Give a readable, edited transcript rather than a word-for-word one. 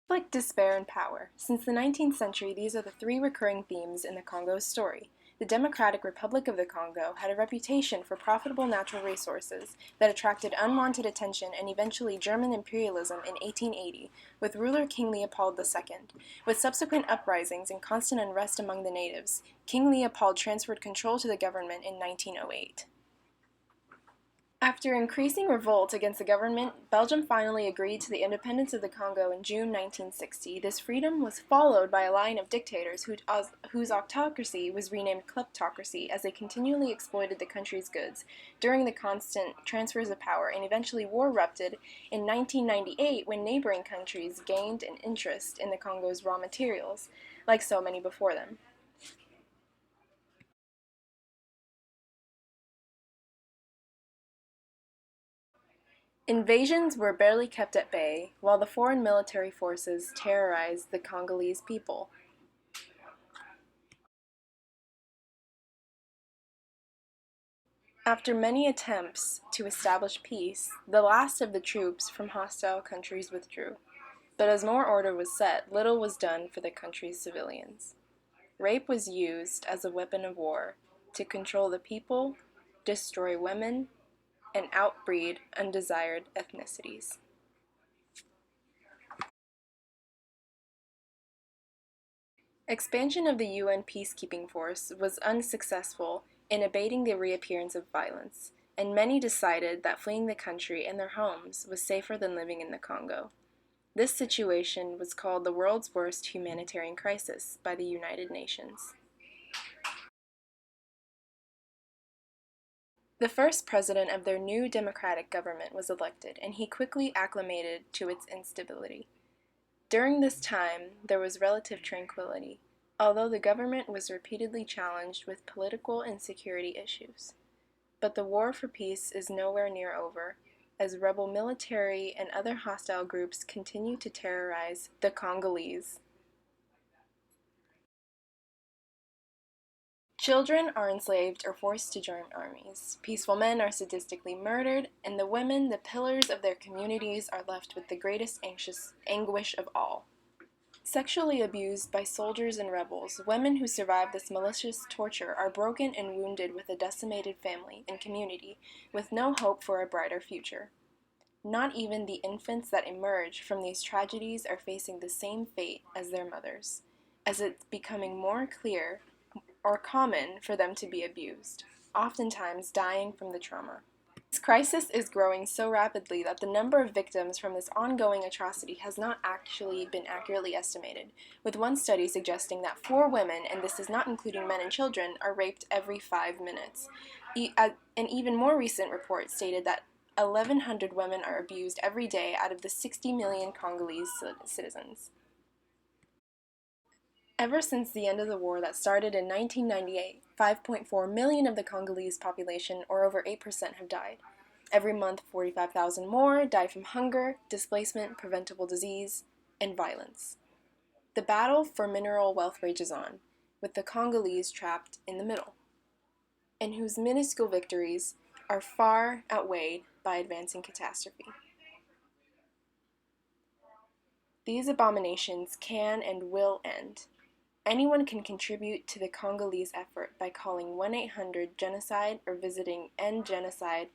Conflict, despair, and power. Since the 19th century, these are the three recurring themes in the Congo's story. The Democratic Republic of the Congo had a reputation for profitable natural resources that attracted unwanted attention and eventually German imperialism in 1880 with ruler King Leopold II. With subsequent uprisings and constant unrest among the natives, King Leopold transferred control to the government in 1908. After increasing revolt against the government, Belgium finally agreed to the independence of the Congo in June 1960. This freedom was followed by a line of dictators whose autocracy was renamed kleptocracy as they continually exploited the country's goods during the constant transfers of power, and eventually war erupted in 1998 when neighboring countries gained an interest in the Congo's raw materials, like so many before them. Invasions were barely kept at bay, while the foreign military forces terrorized the Congolese people. After many attempts to establish peace, the last of the troops from hostile countries withdrew. But as more order was set, little was done for the country's civilians. Rape was used as a weapon of war to control the people, destroy women, and outbreed undesired ethnicities. Expansion of the UN peacekeeping force was unsuccessful in abating the reappearance of violence, and many decided that fleeing the country and their homes was safer than living in the Congo. This situation was called the world's worst humanitarian crisis by the United Nations. The first president of their new democratic government was elected, and he quickly acclimated to its instability. During this time, there was relative tranquility, although the government was repeatedly challenged with political and security issues. But the war for peace is nowhere near over, as rebel military and other hostile groups continue to terrorize the Congolese. Children are enslaved or forced to join armies. Peaceful men are sadistically murdered, and the women, the pillars of their communities, are left with the greatest anguish of all. Sexually abused by soldiers and rebels, women who survive this malicious torture are broken and wounded with a decimated family and community, with no hope for a brighter future. Not even the infants that emerge from these tragedies are facing the same fate as their mothers, as it's becoming more clear or common for them to be abused, oftentimes dying from the trauma. This crisis is growing so rapidly that the number of victims from this ongoing atrocity has not actually been accurately estimated, with one study suggesting that 4 women, and this is not including men and children, are raped every 5 minutes. An even more recent report stated that 1,100 women are abused every day out of the 60 million Congolese citizens. Ever since the end of the war that started in 1998, 5.4 million of the Congolese population, or over 8%, have died. Every month, 45,000 more die from hunger, displacement, preventable disease, and violence. The battle for mineral wealth rages on, with the Congolese trapped in the middle, and whose minuscule victories are far outweighed by advancing catastrophe. These abominations can and will end. Anyone can contribute to the Congolese effort by calling 1-800-GENOCIDE or visiting endgenocide.org.